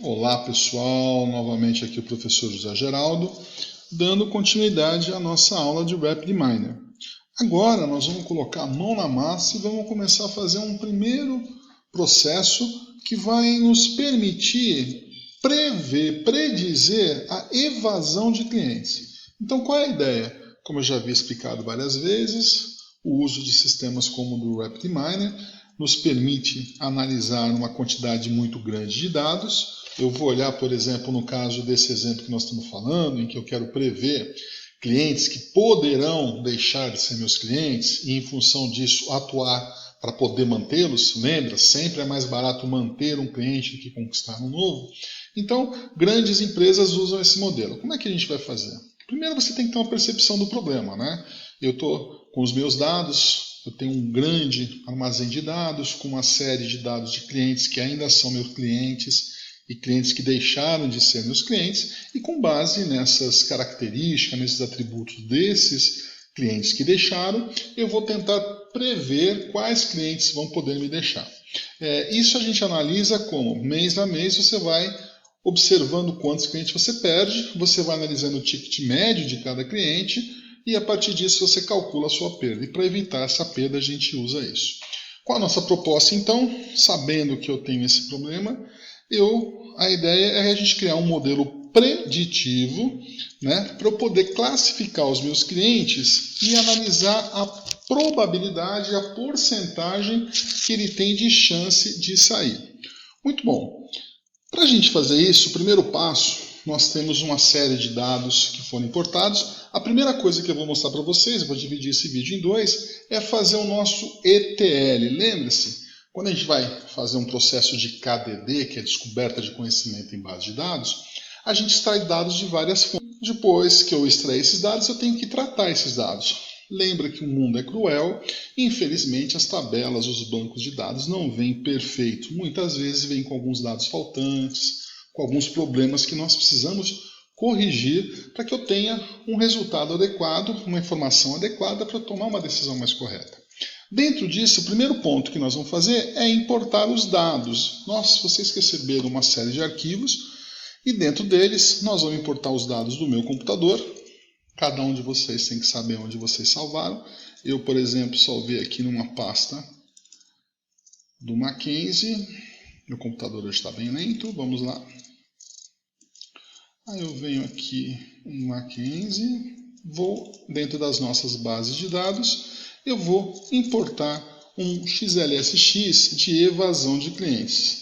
Olá pessoal, novamente aqui o professor José Geraldo, dando continuidade à nossa aula de RapidMiner. Agora nós vamos colocar a mão na massa e vamos começar a fazer um primeiro processo que vai nos permitir predizer a evasão de clientes. Então qual é a ideia? Como eu já havia explicado várias vezes, o uso de sistemas como o do RapidMiner nos permite analisar uma quantidade muito grande de dados. Eu vou olhar, por exemplo, no caso desse exemplo que nós estamos falando, em que eu quero prever clientes que poderão deixar de ser meus clientes e, em função disso, atuar para poder mantê-los. Lembra, sempre é mais barato manter um cliente do que conquistar um novo. Então, grandes empresas usam esse modelo. Como é que a gente vai fazer? Primeiro, você tem que ter uma percepção do problema, né? Eu estou com os meus dados. Eu tenho um grande armazém de dados com uma série de dados de clientes que ainda são meus clientes e clientes que deixaram de ser meus clientes, e com base nessas características, nesses atributos desses clientes que deixaram, eu vou tentar prever quais clientes vão poder me deixar. Isso a gente analisa como mês a mês você vai observando quantos clientes você perde, você vai analisando o ticket médio de cada cliente, e a partir disso você calcula a sua perda. E para evitar essa perda a gente usa isso. Qual a nossa proposta então? Sabendo que eu tenho esse problema, a ideia é a gente criar um modelo preditivo, né, para eu poder classificar os meus clientes e analisar a probabilidade, a porcentagem que ele tem de chance de sair. Muito bom. Para a gente fazer isso, o primeiro passo, nós temos uma série de dados que foram importados. A primeira coisa que eu vou mostrar para vocês, eu vou dividir esse vídeo em dois, é fazer o nosso ETL. Lembre-se, quando a gente vai fazer um processo de KDD, que é descoberta de conhecimento em base de dados, a gente extrai dados de várias fontes. Depois que eu extrair esses dados, eu tenho que tratar esses dados. Lembra que o mundo é cruel e, infelizmente, as tabelas, os bancos de dados não vêm perfeito. Muitas vezes vêm com alguns dados faltantes, com alguns problemas que nós precisamos corrigir para que eu tenha um resultado adequado, uma informação adequada para tomar uma decisão mais correta. Dentro disso, o primeiro ponto que nós vamos fazer é importar os dados. Vocês receberam uma série de arquivos e dentro deles nós vamos importar os dados do meu computador. Cada um de vocês tem que saber onde vocês salvaram. Eu, por exemplo, salvei aqui numa pasta do Mackenzie. Meu computador hoje está bem lento, vamos lá. Aí eu venho aqui em Mackenzie, vou dentro das nossas bases de dados, eu vou importar um XLSX de evasão de clientes.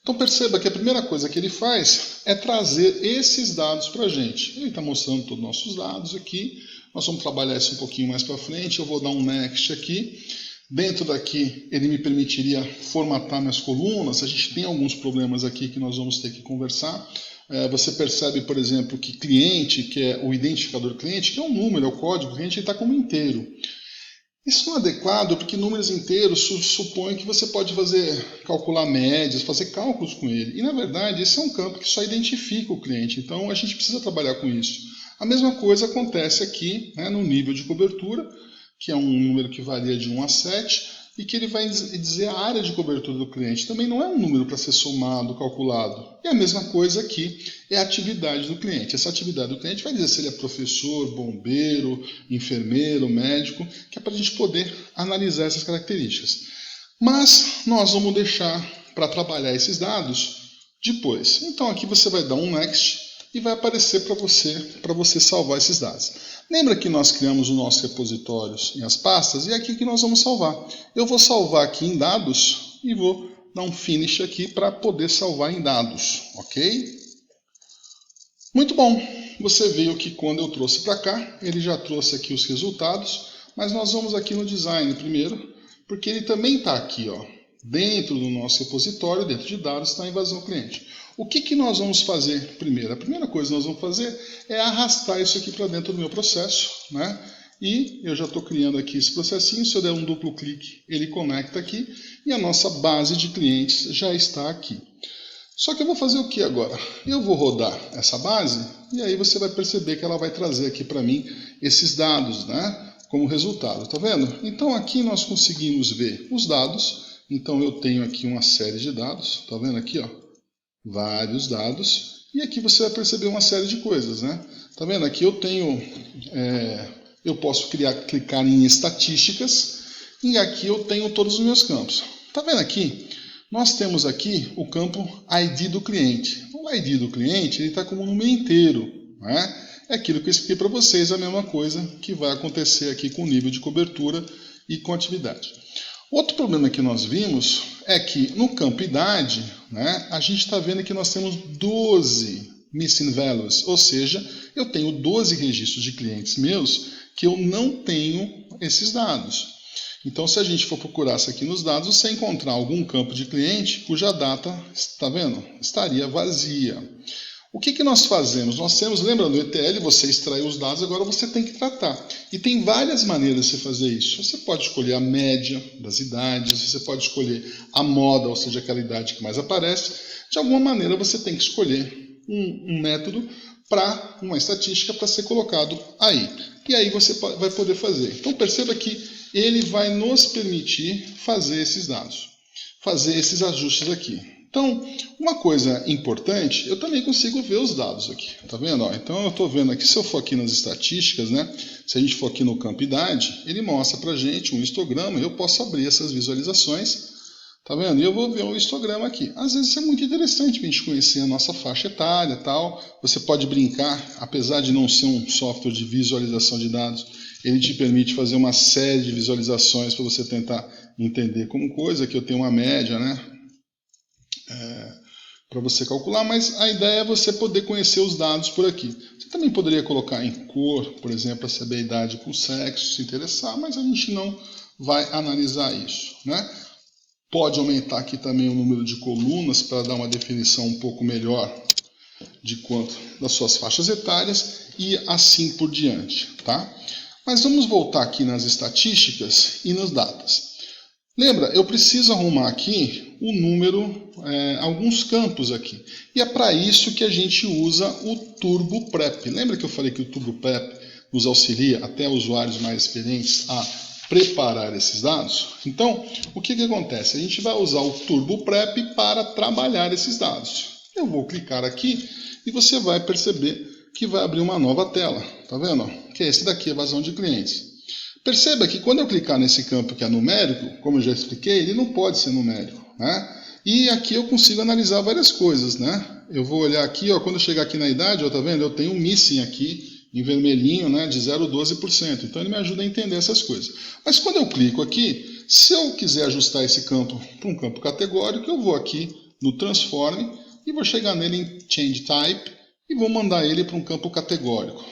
Então perceba que a primeira coisa que ele faz é trazer esses dados para a gente. Ele está mostrando todos os nossos dados aqui, nós vamos trabalhar isso um pouquinho mais para frente, eu vou dar um next aqui. Dentro daqui ele me permitiria formatar minhas colunas, a gente tem alguns problemas aqui que nós vamos ter que conversar. Você percebe, por exemplo, que cliente, que é o identificador cliente, que é um número, é o código cliente, ele está como inteiro. Isso não é adequado porque números inteiros supõem que você pode calcular médias, fazer cálculos com ele. E na verdade esse é um campo que só identifica o cliente, então a gente precisa trabalhar com isso. A mesma coisa acontece aqui, né, no nível de cobertura, que é um número que varia de 1 a 7, e que ele vai dizer a área de cobertura do cliente. Também não é um número para ser somado, calculado. E a mesma coisa aqui é a atividade do cliente. Essa atividade do cliente vai dizer se ele é professor, bombeiro, enfermeiro, médico, que é para a gente poder analisar essas características. Mas nós vamos deixar para trabalhar esses dados depois. Então aqui você vai dar um next e vai aparecer para você salvar esses dados. Lembra que nós criamos o nosso repositório em as pastas? E é aqui que nós vamos salvar. Eu vou salvar aqui em dados e vou dar um finish aqui para poder salvar em dados, ok? Muito bom. Você viu que quando eu trouxe para cá, ele já trouxe aqui os resultados, mas nós vamos aqui no design primeiro, porque ele também está aqui, ó, dentro do nosso repositório, dentro de dados, está a invasão cliente. O que nós vamos fazer primeiro? A primeira coisa que nós vamos fazer é arrastar isso aqui para dentro do meu processo, né? E eu já estou criando aqui esse processinho, se eu der um duplo clique, ele conecta aqui e a nossa base de clientes já está aqui. Só que eu vou fazer o que agora? Eu vou rodar essa base e aí você vai perceber que ela vai trazer aqui para mim esses dados, né? Como resultado, tá vendo? Então aqui nós conseguimos ver os dados. Então eu tenho aqui uma série de dados, tá vendo aqui, ó? vários dados, e aqui você vai perceber uma série de coisas, né? Tá vendo? Aqui eu tenho, eu posso clicar em estatísticas, e aqui eu tenho todos os meus campos. Tá vendo aqui? Nós temos aqui o campo ID do cliente. O ID do cliente está como um número inteiro, né? É aquilo que eu expliquei para vocês, a mesma coisa que vai acontecer aqui com o nível de cobertura e com atividade. Outro problema que nós vimos é que no campo idade, né, a gente está vendo que nós temos 12 missing values, ou seja, eu tenho 12 registros de clientes meus que eu não tenho esses dados. Então, se a gente for procurar isso aqui nos dados, você encontrar algum campo de cliente cuja data, está vendo, estaria vazia. O que nós fazemos? Nós temos, lembra do ETL, você extraiu os dados, agora você tem que tratar. E tem várias maneiras de você fazer isso. Você pode escolher a média das idades, você pode escolher a moda, ou seja, aquela idade que mais aparece. De alguma maneira você tem que escolher um método para uma estatística para ser colocado aí. E aí você vai poder fazer. Então perceba que ele vai nos permitir fazer esses dados, fazer esses ajustes aqui. Então, uma coisa importante, eu também consigo ver os dados aqui, tá vendo? Então eu estou vendo aqui, se eu for aqui nas estatísticas, né? Se a gente for aqui no campo idade, ele mostra pra gente um histograma, e eu posso abrir essas visualizações, tá vendo? E eu vou ver um histograma aqui. Às vezes é muito interessante a gente conhecer a nossa faixa etária e tal. Você pode brincar, apesar de não ser um software de visualização de dados, ele te permite fazer uma série de visualizações para você tentar entender como coisa, que eu tenho uma média, né? Para você calcular, mas a ideia é você poder conhecer os dados por aqui. Você também poderia colocar em cor, por exemplo, para saber a idade por sexo, se interessar, mas a gente não vai analisar isso, né? Pode aumentar aqui também o número de colunas para dar uma definição um pouco melhor de quanto das suas faixas etárias e assim por diante, tá? Mas vamos voltar aqui nas estatísticas e nas datas. Lembra, eu preciso arrumar aqui o número, alguns campos aqui. E é para isso que a gente usa o Turbo Prep. Lembra que eu falei que o Turbo Prep nos auxilia até usuários mais experientes a preparar esses dados? Então, o que acontece? A gente vai usar o Turbo Prep para trabalhar esses dados. Eu vou clicar aqui e você vai perceber que vai abrir uma nova tela. Tá vendo? Que é esse daqui, evasão de clientes. Perceba que quando eu clicar nesse campo que é numérico, como eu já expliquei, ele não pode ser numérico, né? E aqui eu consigo analisar várias coisas, né? Eu vou olhar aqui, ó, quando eu chegar aqui na idade, ó, tá vendo? Eu tenho um missing aqui, em vermelhinho, né, de 0,12%. Então ele me ajuda a entender essas coisas. Mas quando eu clico aqui, se eu quiser ajustar esse campo para um campo categórico, eu vou aqui no Transform e vou chegar nele em Change Type e vou mandar ele para um campo categórico.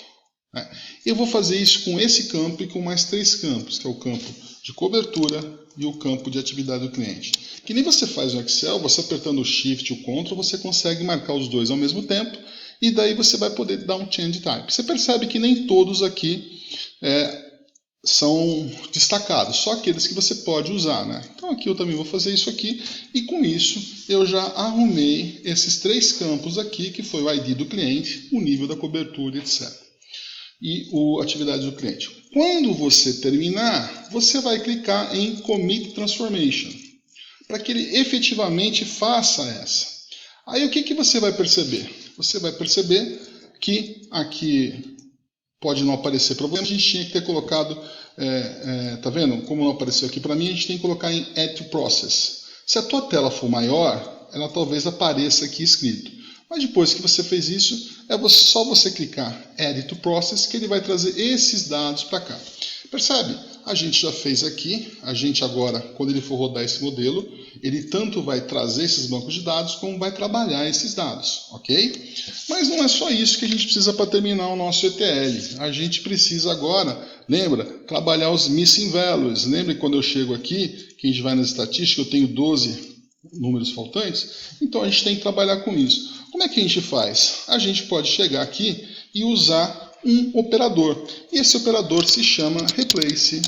Eu vou fazer isso com esse campo e com mais 3 campos, que é o campo de cobertura e o campo de atividade do cliente. Que nem você faz no Excel, você apertando o Shift e o Ctrl, você consegue marcar os dois ao mesmo tempo, e daí você vai poder dar um Change Type. Você percebe que nem todos aqui são destacados, só aqueles que você pode usar, né? Então aqui eu também vou fazer isso aqui, e com isso eu já arrumei esses 3 campos aqui, que foi o ID do cliente, o nível da cobertura, etc. E a atividade do cliente. Quando você terminar, você vai clicar em Commit Transformation, para que ele efetivamente faça essa. Aí o que você vai perceber? Você vai perceber que aqui pode não aparecer problema, a gente tinha que ter colocado, tá vendo? Como não apareceu aqui para mim, a gente tem que colocar em Add to Process. Se a tua tela for maior, ela talvez apareça aqui escrito. Mas depois que você fez isso, só você clicar Add to Process que ele vai trazer esses dados para cá. Percebe? A gente já fez aqui, a gente agora, quando ele for rodar esse modelo, ele tanto vai trazer esses bancos de dados, como vai trabalhar esses dados, ok? Mas não é só isso que a gente precisa para terminar o nosso ETL. A gente precisa agora, lembra, trabalhar os missing values. Lembra que quando eu chego aqui, que a gente vai nas estatísticas, eu tenho 12 números faltantes? Então a gente tem que trabalhar com isso. Como é que a gente faz? A gente pode chegar aqui e usar um operador. E esse operador se chama Replace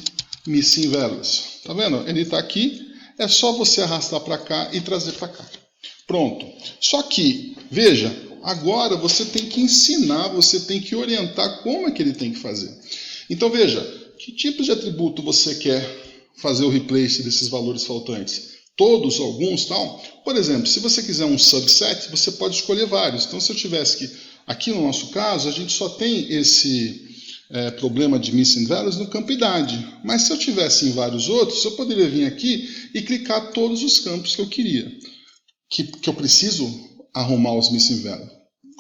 Missing Values. Tá vendo? Ele está aqui, é só você arrastar para cá e trazer para cá. Pronto. Só que, veja, agora você tem que ensinar, você tem que orientar como é que ele tem que fazer. Então veja, que tipo de atributo você quer fazer o replace desses valores faltantes? todos, alguns, tal. Por exemplo, se você quiser um subset, você pode escolher vários. Então, se eu tivesse que, aqui no nosso caso, a gente só tem esse problema de missing values no campo idade. Mas se eu tivesse em vários outros, eu poderia vir aqui e clicar todos os campos que eu queria, que eu preciso arrumar os missing values.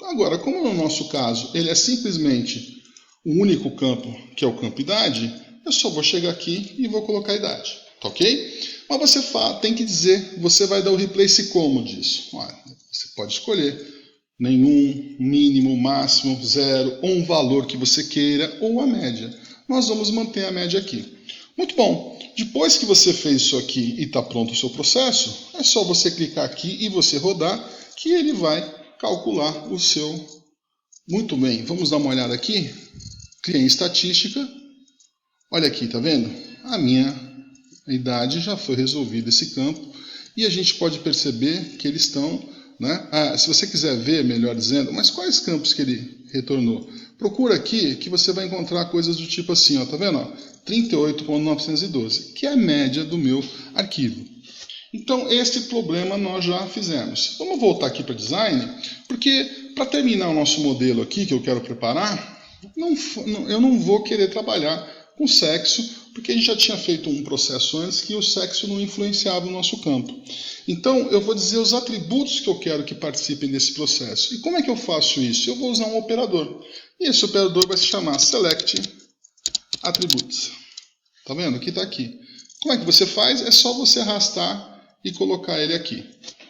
Agora, como no nosso caso, ele é simplesmente o único campo, que é o campo idade, eu só vou chegar aqui e vou colocar a idade, tá ok? Mas você tem que dizer, você vai dar o replace como disso? Olha, você pode escolher nenhum, mínimo, máximo, zero, ou um valor que você queira, ou a média. Nós vamos manter a média aqui. Muito bom. Depois que você fez isso aqui e está pronto o seu processo, é só você clicar aqui e você rodar, que ele vai calcular o seu. Muito bem, vamos dar uma olhada aqui. Cliquei em estatística. Olha aqui, tá vendo? A minha idade já foi resolvido esse campo e a gente pode perceber que eles estão, né? Se você quiser ver, melhor dizendo, mas quais campos que ele retornou? Procura aqui que você vai encontrar coisas do tipo assim, ó, tá vendo? 38.912, que é a média do meu arquivo. Então, esse problema nós já fizemos. Vamos voltar aqui para design, porque para terminar o nosso modelo aqui que eu quero preparar, eu não vou querer trabalhar com sexo, porque a gente já tinha feito um processo antes que o sexo não influenciava o nosso campo. Então, eu vou dizer os atributos que eu quero que participem desse processo. E como é que eu faço isso? Eu vou usar um operador. E esse operador vai se chamar select attributes. Tá vendo? Aqui está aqui. Como é que você faz? É só você arrastar e colocar ele aqui.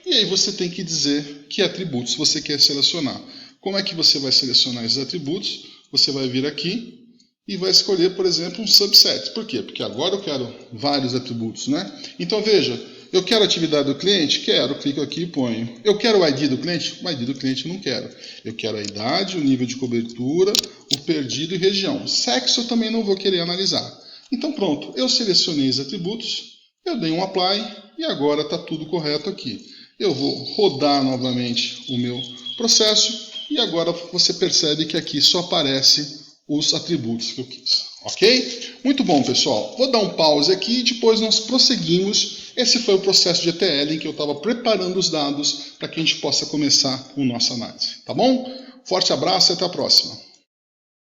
E aí você tem que dizer que atributos você quer selecionar. Como é que você vai selecionar esses atributos? Você vai vir aqui e vai escolher, por exemplo, um subset. Por quê? Porque agora eu quero vários atributos, né? Então veja, eu quero a atividade do cliente? Quero, clico aqui e ponho. Eu quero o ID do cliente? O ID do cliente eu não quero. Eu quero a idade, o nível de cobertura, o perdido e região. Sexo eu também não vou querer analisar. Então pronto, eu selecionei os atributos, eu dei um apply e agora está tudo correto aqui. Eu vou rodar novamente o meu processo e agora você percebe que aqui só aparece os atributos que eu quis, ok? Muito bom, pessoal. Vou dar um pause aqui e depois nós prosseguimos. Esse foi o processo de ETL em que eu estava preparando os dados para que a gente possa começar a nossa análise, tá bom? Forte abraço e até a próxima.